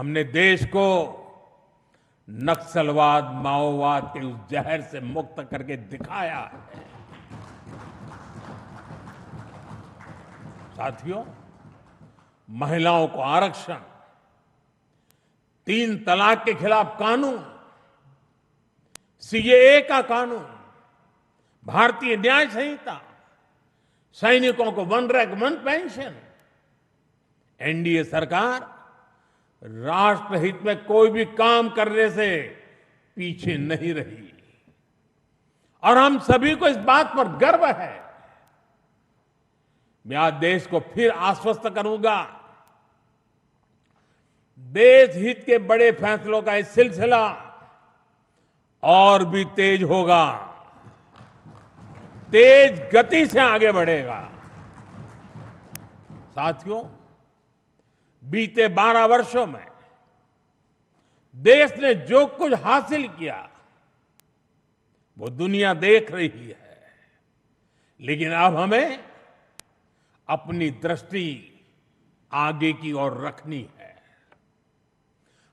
हमने देश को नक्सलवाद माओवाद के उस जहर से मुक्त करके दिखाया है। साथियों, महिलाओं को आरक्षण, 3 तलाक के खिलाफ कानून, सीएए का कानून, भारतीय न्याय संहिता, सैनिकों को 1 रैंक 1 पेंशन। एनडीए सरकार राष्ट्रहित में कोई भी काम करने से पीछे नहीं रही और हम सभी को इस बात पर गर्व है। मैं आज देश को फिर आश्वस्त करूंगा, देश हित के बड़े फैसलों का ये सिलसिला और भी तेज होगा, तेज गति से आगे बढ़ेगा। साथियों, बीते 12 वर्षों में देश ने जो कुछ हासिल किया वो दुनिया देख रही है, लेकिन अब हमें अपनी दृष्टि आगे की ओर रखनी है।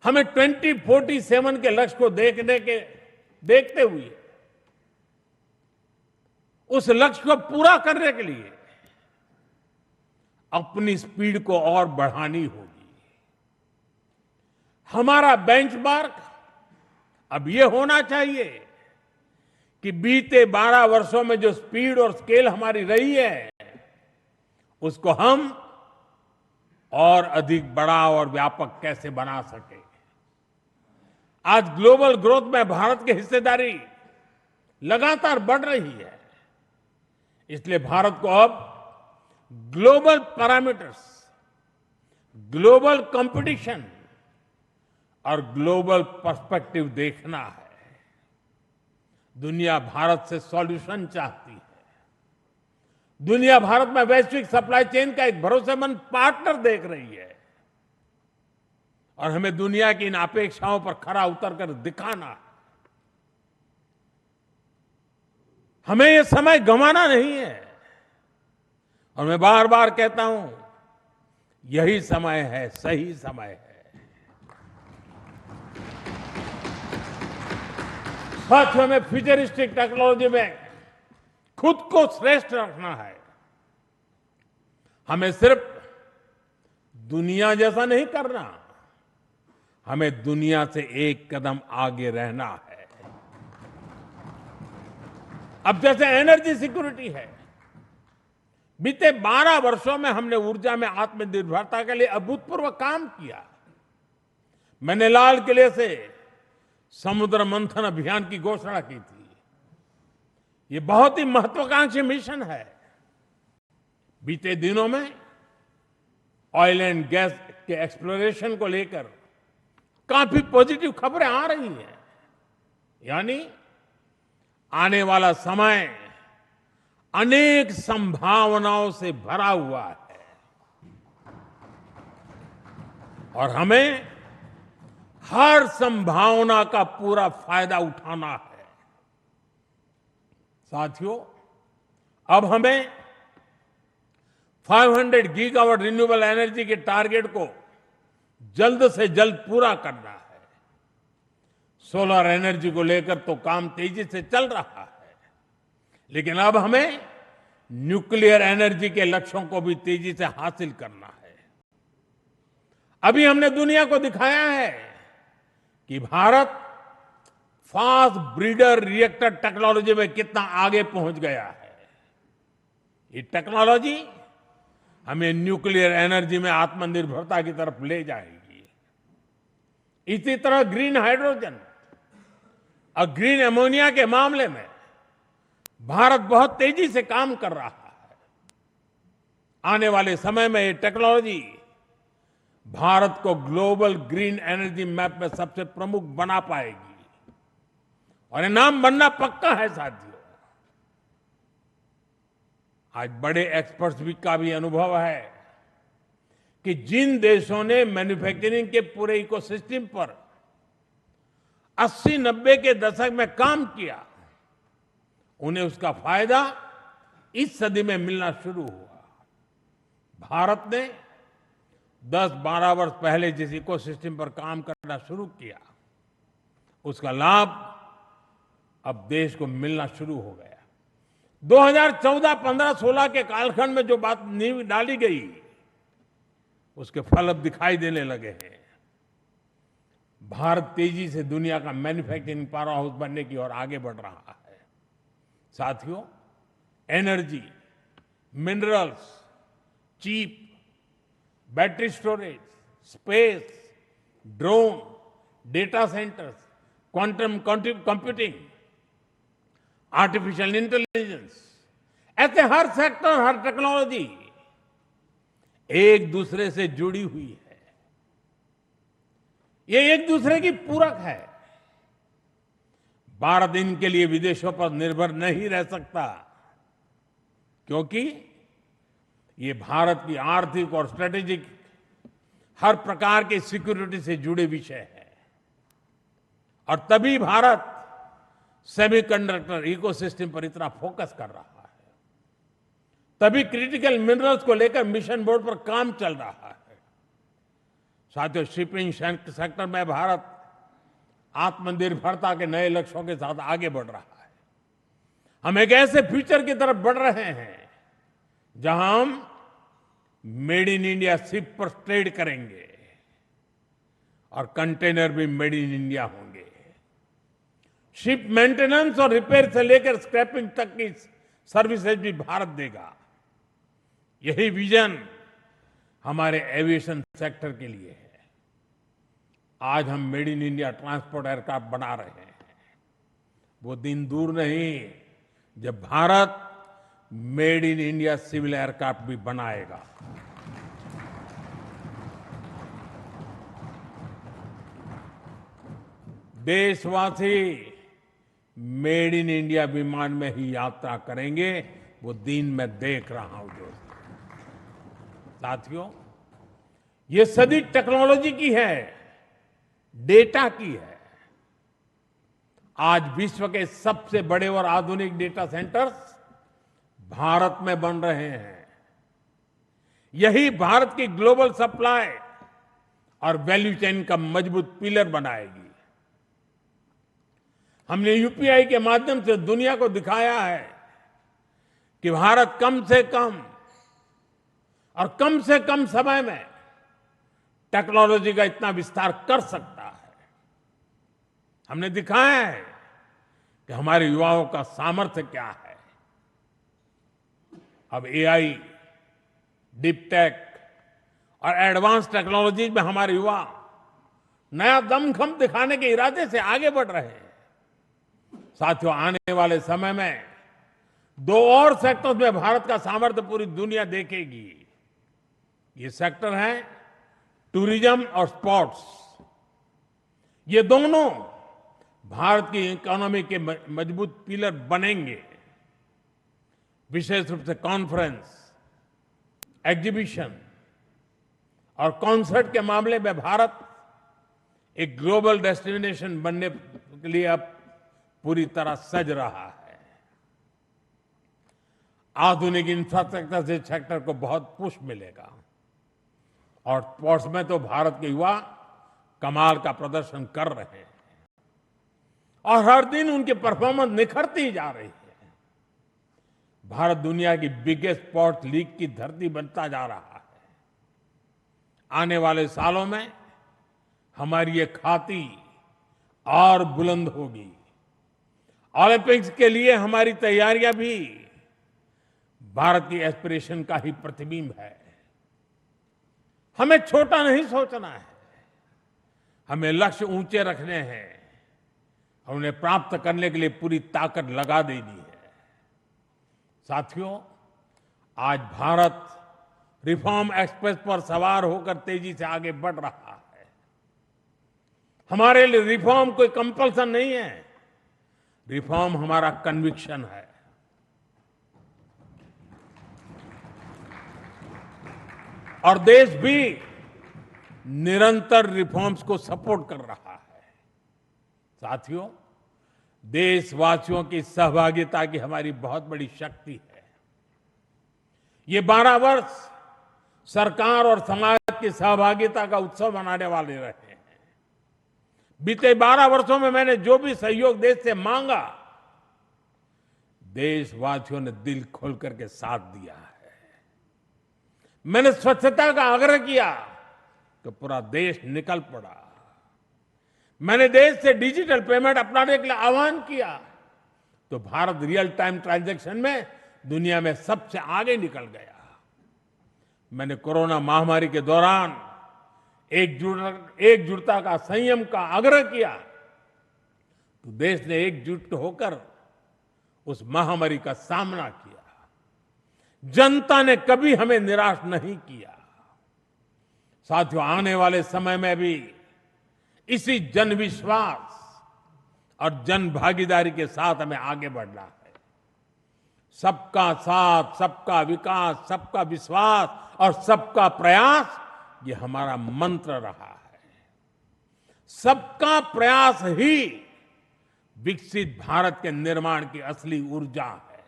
हमें 2047 के लक्ष्य को देखते हुए उस लक्ष्य को पूरा करने के लिए अपनी स्पीड को और बढ़ानी होगी। हमारा बेंचमार्क अब यह होना चाहिए कि बीते 12 वर्षों में जो स्पीड और स्केल हमारी रही है उसको हम और अधिक बड़ा और व्यापक कैसे बना सके। आज ग्लोबल ग्रोथ में भारत की हिस्सेदारी लगातार बढ़ रही है, इसलिए भारत को अब ग्लोबल पैरामीटर्स, ग्लोबल कंपटीशन और ग्लोबल पर्सपेक्टिव देखना है। दुनिया भारत से सॉल्यूशन चाहती है। दुनिया भारत में वैश्विक सप्लाई चेन का एक भरोसेमंद पार्टनर देख रही है और हमें दुनिया की इन अपेक्षाओं पर खरा उतरकर दिखाना है। हमें यह समय गंवाना नहीं है और मैं बार बार कहता हूं, यही समय है, सही समय है। साथियों, में फ्यूचरिस्टिक टेक्नोलॉजी में खुद को श्रेष्ठ रखना है। हमें सिर्फ दुनिया जैसा नहीं करना, हमें दुनिया से एक कदम आगे रहना है। अब जैसे एनर्जी सिक्योरिटी है, बीते 12 वर्षों में हमने ऊर्जा में आत्मनिर्भरता के लिए अभूतपूर्व काम किया। मैंने लाल किले से समुद्र मंथन अभियान की घोषणा की थी। ये बहुत ही महत्वाकांक्षी मिशन है। बीते दिनों में ऑयल एंड गैस के एक्सप्लोरेशन को लेकर काफी पॉजिटिव खबरें आ रही हैं। यानी आने वाला समय अनेक संभावनाओं से भरा हुआ है और हमें हर संभावना का पूरा फायदा उठाना है। साथियों, अब हमें 500 गीगावाट रिन्यूएबल एनर्जी के टारगेट को जल्द से जल्द पूरा करना है। सोलर एनर्जी को लेकर तो काम तेजी से चल रहा है, लेकिन अब हमें न्यूक्लियर एनर्जी के लक्ष्यों को भी तेजी से हासिल करना है। अभी हमने दुनिया को दिखाया है कि Bharat fast breeder reactor technology में कितना आगे पहुंच गया है। ये टेक्नोलॉजी हमें न्यूक्लियर एनर्जी में आत्मनिर्भरता की तरफ ले जाएगी। इसी तरह ग्रीन हाइड्रोजन और ग्रीन अमोनिया के मामले में भारत बहुत तेजी से काम कर रहा है। आने वाले समय में ये टेक्नोलॉजी भारत को ग्लोबल ग्रीन एनर्जी मैप में सबसे प्रमुख बना पाएगी और ये नाम बनना पक्का है। साथियों, आज बड़े एक्सपर्ट्स का भी अनुभव है कि जिन देशों ने मैन्युफैक्चरिंग के पूरे इकोसिस्टम पर 80-90 के दशक में काम किया, उन्हें उसका फायदा इस सदी में मिलना शुरू हुआ। भारत ने 10-12 वर्ष पहले जिस इकोसिस्टम पर काम करना शुरू किया, उसका लाभ अब देश को मिलना शुरू हो गया। 2014, 15, 16 के कालखंड में जो बात नींव डाली गई, उसके फल अब दिखाई देने लगे हैं। भारत तेजी से दुनिया का मैन्युफैक्चरिंग पावर हाउस बनने की ओर आगे बढ़ रहा है। साथियों, energy, minerals, chip, battery storage, space, drone, data centres, quantum computing, artificial intelligence, ऐसे हर सेक्टर, हर टेक्नोलॉजी एक दूसरे से जुड़ी हुई है। ये एक दूसरे की पूरक है। भारत इनके लिए विदेशों पर निर्भर नहीं रह सकता, क्योंकि ये भारत की आर्थिक और स्ट्रेटेजिक हर प्रकार की सिक्योरिटी से जुड़े विषय है। और तभी भारत सेमीकंडक्टर इकोसिस्टम पर इतना फोकस कर रहा है, तभी क्रिटिकल मिनरल्स को लेकर मिशन बोर्ड पर काम चल रहा है। साथियों, शिपिंग सेक्टर में भारत आत्मनिर्भरता के नए लक्ष्यों के साथ आगे बढ़ रहा है। हम एक ऐसे फ्यूचर की तरफ बढ़ रहे हैं जहां हम मेड इन इंडिया शिप पर ट्रेड करेंगे और कंटेनर भी मेड इन इंडिया होंगे। शिप मेंटेनेंस और रिपेयर से लेकर स्क्रैपिंग तक की सर्विसेज भी भारत देगा। यही विजन हमारे एविएशन सेक्टर के लिए है। आज हम made in India transport aircraft बना रहे हैं। वो दिन दूर नहीं जब Bharat made in India civil aircraft भी बनाएगा। देशवासी मेड इन इंडिया विमान में ही यात्रा करेंगे, वो दिन मैं देख रहा हूं दोस्तों। साथियों, ये सदी टेक्नोलॉजी की है, डेटा की है। आज विश्व के सबसे बड़े और आधुनिक डेटा सेंटर्स भारत में बन रहे हैं। यही भारत की ग्लोबल सप्लाई और वैल्यू चेन का मजबूत पिलर बनाएगी। हमने यूपीआई के माध्यम से दुनिया को दिखाया है कि भारत कम से कम और कम से कम समय में टेक्नोलॉजी का इतना विस्तार कर सकता है। हमने दिखाया है कि हमारे युवाओं का सामर्थ्य क्या है। अब एआई, डीप टेक और एडवांस टेक्नोलॉजी में हमारे युवा नया दमखम दिखाने के इरादे से आगे बढ़ रहे हैं। साथियों, आने वाले समय में दो और सेक्टर्स में भारत का सामर्थ्य पूरी दुनिया देखेगी। ये सेक्टर है टूरिज्म और स्पोर्ट्स। ये दोनों भारत की इकोनॉमी के मजबूत पिलर बनेंगे। विशेष रूप से कॉन्फ्रेंस, एग्जीबिशन और कॉन्सर्ट के मामले में भारत एक ग्लोबल डेस्टिनेशन बनने के लिए अब पूरी तरह सज रहा है। आधुनिक इंफ्रास्ट्रक्चर से सेक्टर को बहुत पुश मिलेगा और स्पोर्ट्स में तो भारत के युवा कमाल का प्रदर्शन कर रहे हैं और हर दिन उनकी परफॉर्मेंस निखरती जा रही है। भारत दुनिया की बिगेस्ट स्पोर्ट्स लीग की धरती बनता जा रहा है। आने वाले सालों में हमारी ये ख्याति और बुलंद होगी। ओलंपिक्स के लिए हमारी तैयारियां भी भारत की एस्पिरेशन का ही प्रतिबिंब है। हमें छोटा नहीं सोचना है, हमें लक्ष्य ऊंचे रखने हैं, उन्हें प्राप्त करने के लिए पूरी ताकत लगा देनी है। साथियों, आज भारत रिफॉर्म एक्सप्रेस पर सवार होकर तेजी से आगे बढ़ रहा है। हमारे लिए रिफॉर्म कोई कंपल्सन नहीं है, रिफॉर्म हमारा कन्विक्शन है। और देश भी निरंतर रिफॉर्म्स को सपोर्ट कर रहा है। साथियों, देशवासियों की सहभागिता की हमारी बहुत बड़ी शक्ति है। ये 12 वर्ष सरकार और समाज भारत की सहभागिता का उत्सव मनाने वाले रहे हैं। बीते 12 वर्षों में मैंने जो भी सहयोग देश से मांगा, देशवासियों ने दिल खोल करके साथ दिया है। मैंने स्वच्छता का आग्रह किया तो पूरा देश निकल पड़ा। मैंने देश से डिजिटल पेमेंट अपनाने के लिए आह्वान किया तो भारत रियल टाइम ट्रांजैक्शन में दुनिया में सबसे आगे निकल गया। मैंने कोरोना महामारी के दौरान एकजुटता का, संयम का आग्रह किया तो देश ने एकजुट होकर उस महामारी का सामना किया। जनता ने कभी हमें निराश नहीं किया। साथियों, आने वाले समय में भी इसी जन विश्वास और जन भागीदारी के साथ हमें आगे बढ़ना है। सबका साथ, सबका विकास, सबका विश्वास और सबका प्रयास, ये हमारा मंत्र रहा है। सबका प्रयास ही विकसित भारत के निर्माण की असली ऊर्जा है।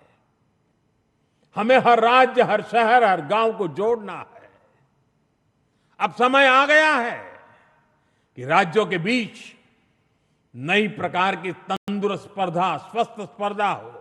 हमें हर राज्य, हर शहर, हर गांव को जोड़ना है। अब समय आ गया है कि राज्यों के बीच नई प्रकार की तंदुरुस्त स्पर्धा, स्वस्थ स्पर्धा हो।